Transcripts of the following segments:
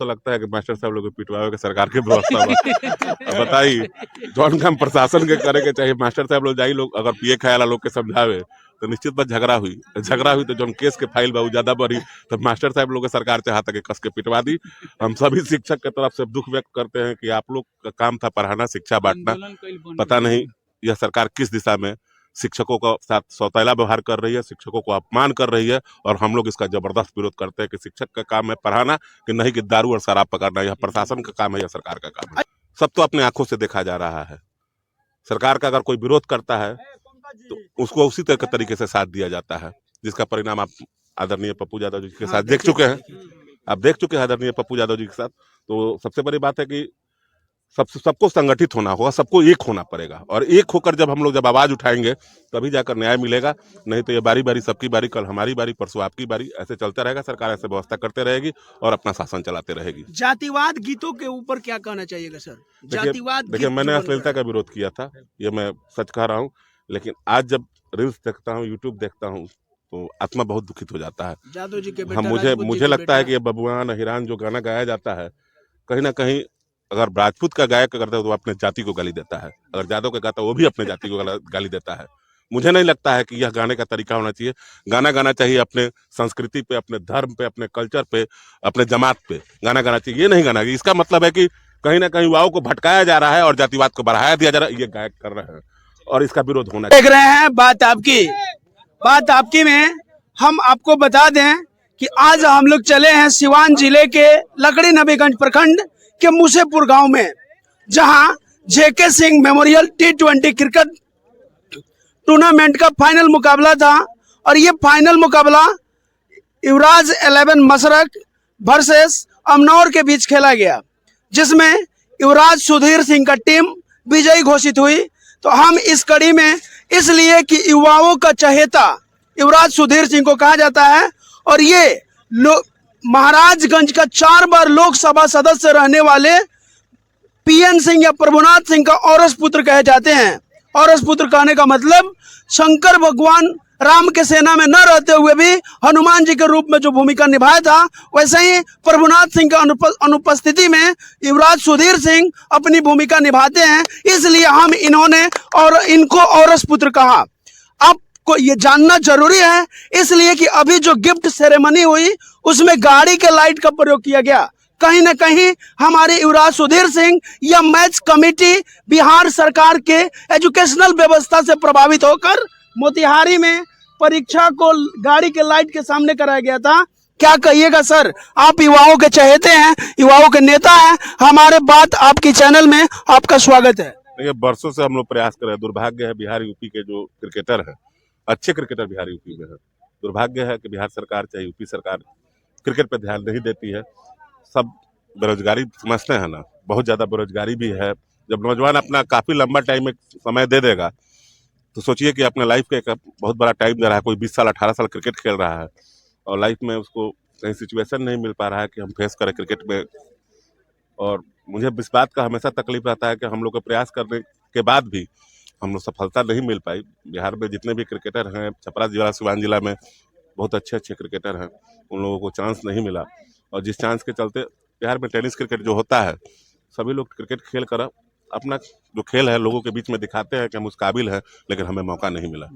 तो लगता है कि मास्टर साहब लोग को पिटवावे के सरकार के व्यवस्था बा बताई जौन काम प्रशासन के करे के चाहिए मास्टर साहब लोग जाई लोग अगर पिए खाए वाला लोग के समझावे तो निश्चित बात झगड़ा हुई तो जौन केस के फाइल बा ज्यादा बढ़ी तो मास्टर साहब लोग के सरकार चाहता कि कस के पिटवा दी। हम सभी शिक्षक के तरफ से दुख व्यक्त करते हैं कि आप लोग का काम था पढ़ाना शिक्षा बांटना, पता नहीं यह सरकार किस दिशा में शिक्षकों का साथ सौतेला व्यवहार कर रही है, शिक्षकों को अपमान कर रही है और हम लोग इसका जबरदस्त विरोध करते हैं कि शिक्षक का काम है पढ़ाना कि नहीं कि दारू और शराब पकड़ना। यह प्रशासन का काम है या सरकार का काम है, सब तो अपने आंखों से देखा जा रहा है। सरकार का अगर कोई विरोध करता है तो उसको उसी तरह के तरीके से साथ दिया जाता है, जिसका परिणाम आप आदरणीय पप्पू यादव जी के साथ देख चुके हैं। आप देख चुके हैं आदरणीय पप्पू यादव जी के साथ। तो सबसे बड़ी बात है कि सबको संगठित होना होगा, सबको एक होना पड़ेगा और एक होकर जब आवाज उठाएंगे तभी जाकर न्याय मिलेगा। नहीं तो ये बारी बारी सबकी बारी, कल हमारी बारी, परसों आपकी बारी, ऐसे चलता रहेगा। सरकार ऐसे व्यवस्था करते रहेगी और अपना शासन चलाते रहेगी। जातिवाद गीतों के ऊपर क्या कहना चाहिएगा सर? जातिवाद देखिए मैंने अश्लीलता का विरोध किया था, ये मैं सच कह रहा हूँ, लेकिन आज जब रील्स देखता हूँ, यूट्यूब देखता हूँ तो आत्मा बहुत दुखित हो जाता है। जादव जी के बेटा, मुझे लगता है कि ये बबुआन हिरान जो गाना गाया जाता है कहीं ना कहीं अगर राजपूत का गायक करता है तो वो अपने जाति को गाली देता है, अगर यादव का गाता है वो भी अपने जाति को गाली देता है। मुझे नहीं लगता है कि यह गाने का तरीका होना चाहिए। गाना गाना चाहिए अपने संस्कृति पे, अपने धर्म पे, अपने कल्चर पे, अपने जमात पे गाना गाना चाहिए। ये नहीं गाना, इसका मतलब है कि कहीं ना कहीं युवाओं को भटकाया जा रहा है और जातिवाद को बढ़ाया दिया जा रहा है। ये गायक कर रहे हैं और इसका विरोध होना देख रहे हैं। बात आपकी में हम आपको बता दें कि आज हम लोग चले हैं सिवान जिले के लकड़ी नबीगंज प्रखंड के मुसेपुर गांव में, जहां JK Singh memorial T20 cricket tournament का फाइनल मुकाबला था और ये फाइनल मुकाबला युवराज 11 मशरक वर्सेस अमनौर के बीच खेला गया, जिसमें युवराज सुधीर सिंह का टीम विजयी घोषित हुई। तो हम इस कड़ी में इसलिए कि युवाओं का चहेता युवराज सुधीर सिंह को कहा जाता है और ये महाराजगंज का 4 बार लोकसभा सदस्य रहने वाले PN सिंह या प्रभुनाथ सिंह का औरस पुत्र कहे जाते हैं। औरस पुत्र कहने का मतलब शंकर भगवान राम के सेना में न रहते हुए भी हनुमान जी के रूप में जो भूमिका निभाया था, वैसे ही प्रभुनाथ सिंह के अनुपस्थिति में युवराज सुधीर सिंह अपनी भूमिका निभाते हैं। इसलिए हम इनको औरस पुत्र कहा। आपको ये जानना जरूरी है इसलिए कि अभी जो गिफ्ट सेरेमनी हुई उसमें गाड़ी के लाइट का प्रयोग किया गया। कहीं ना कहीं हमारे युवराज सुधीर सिंह या मैच कमेटी बिहार सरकार के एजुकेशनल व्यवस्था से प्रभावित होकर मोतिहारी में परीक्षा को गाड़ी के लाइट के सामने कराया गया था। क्या कहिएगा सर? आप युवाओं के चहेते हैं, युवाओं के नेता हैं, हमारे बात आपकी चैनल में आपका स्वागत है। देखिए वर्षों से हम लोग प्रयास कर रहे हैं। दुर्भाग्य है बिहार यूपी के जो क्रिकेटर हैं, अच्छे क्रिकेटर बिहार यूपी में है। दुर्भाग्य है कि बिहार सरकार चाहे यूपी सरकार क्रिकेट पर ध्यान नहीं देती है। सब बेरोजगारी समझते हैं ना, बहुत ज्यादा बेरोजगारी भी है। जब नौजवान अपना काफी लंबा टाइम में समय दे देगा तो सोचिए कि अपने लाइफ का एक बहुत बड़ा टाइम दे रहा है। कोई 20 साल 18 साल क्रिकेट खेल रहा है और लाइफ में उसको कहीं सिचुएशन नहीं मिल पा रहा है कि हम फेस करें क्रिकेट में। और मुझे इस बात का हमेशा तकलीफ रहता है कि हम लोग का प्रयास करने के बाद भी हम लोग सफलता नहीं मिल पाई। बिहार में जितने भी क्रिकेटर हैं, छपरा जिला सिवान जिला में बहुत अच्छे क्रिकेटर हैं, उन लोगों को चांस नहीं मिला। और जिस चांस के चलते बिहार में टेनिस क्रिकेट जो होता है, सभी लोग क्रिकेट खेल कर अपना जो खेल है लोगों के बीच में दिखाते हैं कि हम उस काबिल हैं, लेकिन हमें मौका नहीं मिला।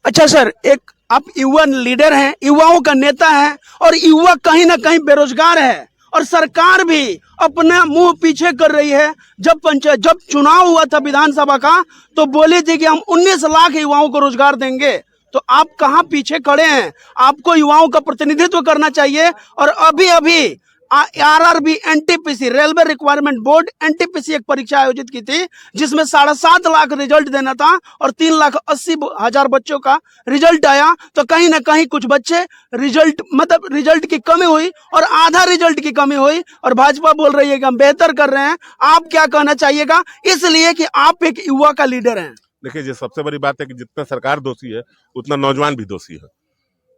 अच्छा सर, एक आप युवा लीडर हैं, युवाओं का नेता है और युवा कहीं ना कहीं बेरोजगार है और सरकार भी अपना मुंह पीछे कर रही है। जब चुनाव हुआ था विधानसभा का तो बोली थी कि हम 19 लाख युवाओं को रोजगार देंगे। तो आप कहाँ पीछे खड़े हैं? आपको युवाओं का प्रतिनिधित्व करना चाहिए। और अभी RRB NTPC railway requirement board NTPC एक परीक्षा आयोजित की थी जिसमें 7.5 लाख रिजल्ट देना था और 3,80,000 बच्चों का रिजल्ट आया। तो कहीं ना कहीं कुछ बच्चे रिजल्ट की कमी हुई और आधा रिजल्ट की कमी हुई और भाजपा बोल रही है कि हम बेहतर कर रहे हैं। आप क्या कहना चाहिएगा? इसलिए कि आप एक युवा का लीडर हैं। देखिए ये सबसे बड़ी बात है कि जितना सरकार दोषी है उतना नौजवान भी दोषी है।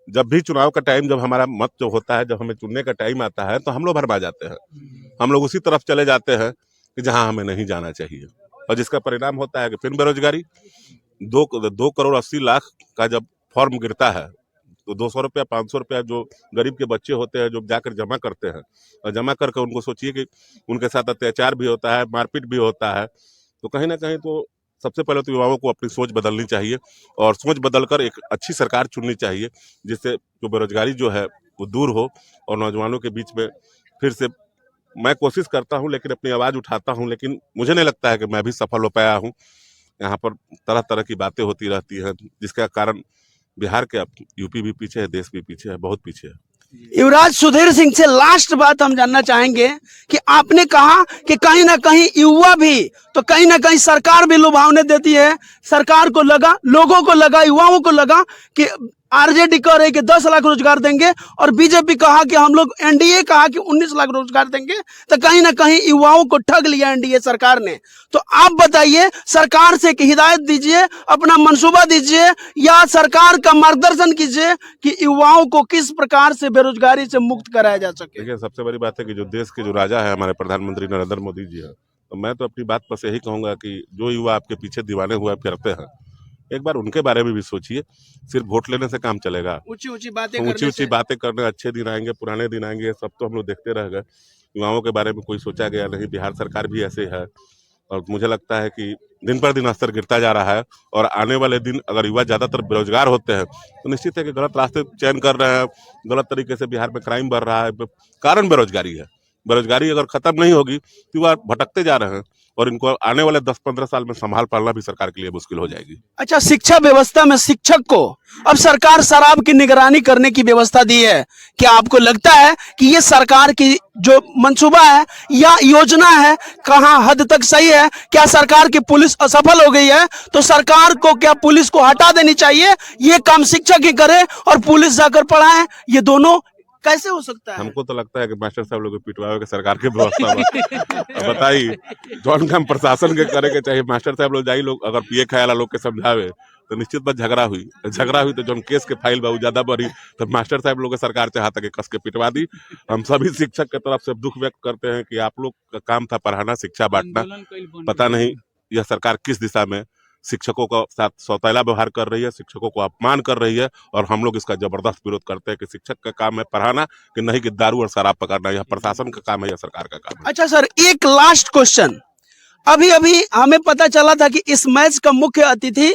जब भी चुनाव का टाइम, जब हमारा मत जो होता है, जब हमें चुनने का टाइम आता है तो हम लोग भरमा जाते हैं। हम लोग उसी तरफ चले जाते हैं कि जहां हमें नहीं जाना चाहिए और जिसका परिणाम होता है कि फिर बेरोजगारी। 2 करोड़ 80 लाख का जब फॉर्म गिरता है तो 200 रुपया 500 रुपया जो गरीब के बच्चे होते हैं जो जाकर जमा करते हैं, और जमा करके उनको सोचिए कि उनके साथ अत्याचार भी होता है, मारपीट भी होता है। तो कहीं ना कहीं तो सबसे पहले तो युवाओं को अपनी सोच बदलनी चाहिए और सोच बदलकर एक अच्छी सरकार चुननी चाहिए, जिससे जो बेरोजगारी जो है वो दूर हो और नौजवानों के बीच में फिर से मैं कोशिश करता हूं, लेकिन अपनी आवाज़ उठाता हूं, लेकिन मुझे नहीं लगता है कि मैं भी सफल हो पाया हूं। यहाँ पर तरह तरह की बातें होती रहती हैं, जिसका कारण बिहार के अब यूपी भी पीछे है, देश भी पीछे है, बहुत पीछे है। युवराज सुधीर सिंह से लास्ट बात हम जानना चाहेंगे कि आपने कहा कि कहीं ना कहीं युवा भी तो कहीं ना कहीं सरकार भी लुभावने देती है। सरकार को लगा, लोगों को लगा, युवाओं को लगा कि आरजेडी कह रही कि 10 लाख रोजगार देंगे और बीजेपी कहा कि हम लोग, एनडीए कहा कि 19 लाख रोजगार देंगे, तो कहीं ना कहीं युवाओं को ठग लिया एनडीए सरकार ने। तो आप बताइए, सरकार से कि हिदायत दीजिए, अपना मंसूबा दीजिए या सरकार का मार्गदर्शन कीजिए कि युवाओं को किस प्रकार से बेरोजगारी से मुक्त कराया जा सके। देखिए, सबसे बड़ी बात है कि जो देश के जो राजा है हमारे प्रधानमंत्री नरेंद्र मोदी जी है, तो मैं तो अपनी बात पर यही कहूंगा कि जो युवा आपके पीछे दीवाने हुआ करते हैं, एक बार उनके बारे में भी सोचिए। सिर्फ वोट लेने से काम चलेगा? ऊंची ऊंची बातें ऊंची बातें करने, अच्छे दिन आएंगे, पुराने दिन आएंगे, सब तो हम लोग देखते रह गए। युवाओं के बारे में कोई सोचा गया नहीं। बिहार सरकार भी ऐसे है और मुझे लगता है कि दिन पर दिन स्तर गिरता जा रहा है और आने वाले दिन अगर युवा ज्यादातर बेरोजगार होते हैं तो निश्चित है कि गलत रास्ते चयन कर रहे हैं, गलत तरीके से बिहार में क्राइम बढ़ रहा है। कारण बेरोजगारी है। बेरोजगारी अगर खत्म नहीं होगी तो युवा भटकते जा रहे हैं और इनको आने वाले 10-15 साल में संभाल पालना भी सरकार के लिए मुश्किल हो जाएगी। अच्छा, शिक्षा व्यवस्था में शिक्षक को अब सरकार शराब की निगरानी करने की व्यवस्था दी है। क्या आपको लगता है कि ये सरकार की जो मंसूबा है या योजना है कहाँ हद तक सही है? क्या सरकार की पुलिस असफल हो गई है तो सरकार को क्या पुलिस को हटा देनी चाहिए, ये काम शिक्षक ही करे और पुलिस जाकर पढ़ाए? ये दोनों कैसे हो सकता है? हमको तो लगता है कि मास्टर साहब लोग पिटवावे के सरकार की व्यवस्था में बताइए, जौन काम प्रशासन के करे के चाहिए मास्टर साहब लोग जाई, लोग अगर पिए खाए लोग के समझावे तो निश्चित बात झगड़ा हुई तो जौन केस के फाइल बहुत ज्यादा बढ़ी तो मास्टर साहब लोग के सरकार चाहता कि कस के पिटवा दी। हम सभी शिक्षक के तरफ से दुख व्यक्त करते हैं कि आप लोग का काम था पढ़ाना, शिक्षा बांटना। पता नहीं यह सरकार किस दिशा में शिक्षकों का साथ सौतेला व्यवहार कर रही है, शिक्षकों को अपमान कर रही है और हम लोग इसका जबरदस्त विरोध करते हैं कि शिक्षक का काम है पढ़ाना, कि नहीं कि दारू और शराब पकड़ना। यह प्रशासन का काम है या सरकार का काम है? अच्छा सर, एक लास्ट क्वेश्चन। अभी अभी हमें पता चला था कि इस मैच का मुख्य अतिथि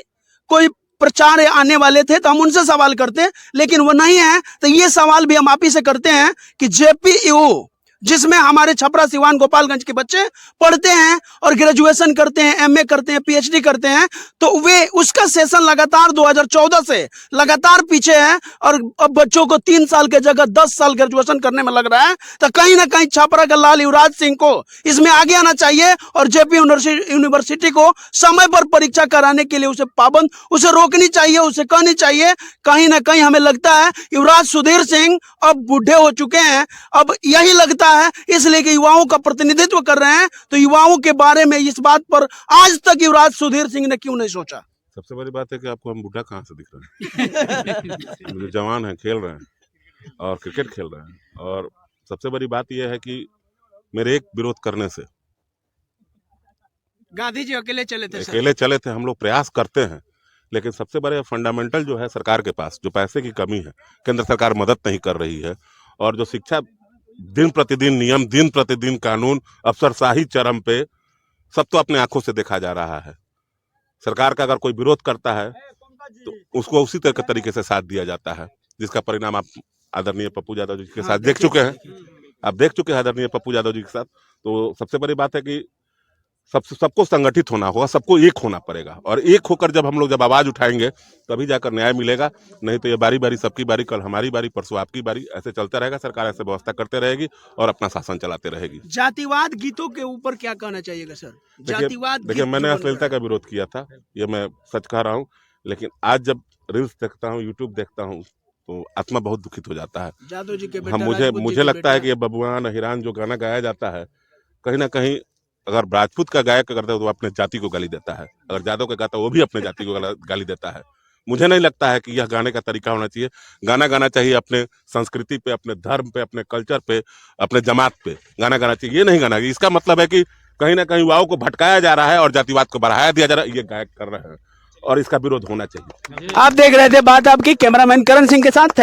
कोई प्रचार आने वाले थे, तो हम उनसे सवाल करते हैं, लेकिन वो नहीं है। तो ये सवाल भी हम आप ही से करते हैं कि जेपीयू, जिसमें हमारे छपरा, सिवान, गोपालगंज के बच्चे पढ़ते हैं और ग्रेजुएशन करते हैं, एमए करते हैं, पीएचडी करते हैं, तो वे उसका सेशन लगातार 2014 से लगातार पीछे है और अब बच्चों को 3 साल के जगह 10 साल ग्रेजुएशन करने में लग रहा है। तो कहीं ना कहीं छपरा का लाल युवराज सिंह को इसमें आगे आना चाहिए और जेपी यूनिवर्सिटी को समय पर परीक्षा कराने के लिए उसे रोकनी चाहिए, उसे कहनी चाहिए। कहीं ना कहीं हमें लगता है युवराज सुधीर सिंह अब बूढ़े हो चुके हैं, अब यही लगता है, इसलिए कि युवाओं का प्रतिनिधित्व कर रहे हैं। तो युवाओं के बारे में इस बात पर आज तक युवराज सुधीर सिंह ने क्यों नहीं सोचा? सबसे बड़ी बात है कि आपको हम बूढ़ा कहाँ से दिख रहे हैं? जो जवान हैं, खेल रहे हैं और क्रिकेट खेल रहे हैं। और सबसे बड़ी बात यह है कि मेरे एक विरोध करने से गांधी जी अकेले चले थे। हम लोग प्रयास करते हैं, लेकिन सबसे बड़े फंडामेंटल जो है सरकार के पास जो पैसे की कमी है, केंद्र सरकार मदद नहीं कर रही है। और जो शिक्षा दिन प्रतिदिन नियम, दिन प्रतिदिन कानून, अफसरशाही चरम पे, सब तो अपने आंखों से देखा जा रहा है। सरकार का अगर कोई विरोध करता है तो उसको उसी तरह के तरीके से साथ दिया जाता है, जिसका परिणाम आप आदरणीय पप्पू यादव जी के साथ देख चुके हैं। आप देख चुके हैं आदरणीय पप्पू यादव जी के साथ। तो सबसे बड़ी बात है कि सबको संगठित होना होगा, सबको एक होना पड़ेगा और एक होकर जब हम लोग जब आवाज उठाएंगे तभी जाकर न्याय मिलेगा। नहीं तो ये बारी बारी सबकी बारी, कल हमारी बारी, परसों आपकी बारी, ऐसे चलता रहेगा। सरकार ऐसे व्यवस्था करते रहेगी और अपना शासन चलाते रहेगी। जातिवाद गीतों के ऊपर क्या कहना चाहिएगा सर? जातिवाद देखिए, मैंने अश्लीलता का विरोध किया था, ये मैं सच कह रहा हूँ, लेकिन आज जब रील्स देखता हूँ, यूट्यूब देखता हूँ तो आत्मा बहुत दुखित हो जाता है। जादव जी के बेटा, मुझे लगता है कि ये बबुआन हिरान जो गाना गाया जाता है, कहीं ना कहीं अगर राजपूत का गायक करता है तो अपने जाति को गाली देता है, अगर यादव का गाता है वो भी अपने जाति को गाली देता है। मुझे नहीं लगता है कि यह गाने का तरीका होना चाहिए। गाना गाना चाहिए अपने संस्कृति पे, अपने धर्म पे, अपने कल्चर पे, अपने जमात पे गाना गाना चाहिए। ये नहीं गाना, इसका मतलब है कि कहीं ना कहीं युवाओं को भटकाया जा रहा है और जातिवाद को बढ़ाया दिया जा रहा है, ये गायक कर रहे हैं। और इसका विरोध होना चाहिए। आप देख रहे थे बात आपकी कैमरामैन करण सिंह के साथ।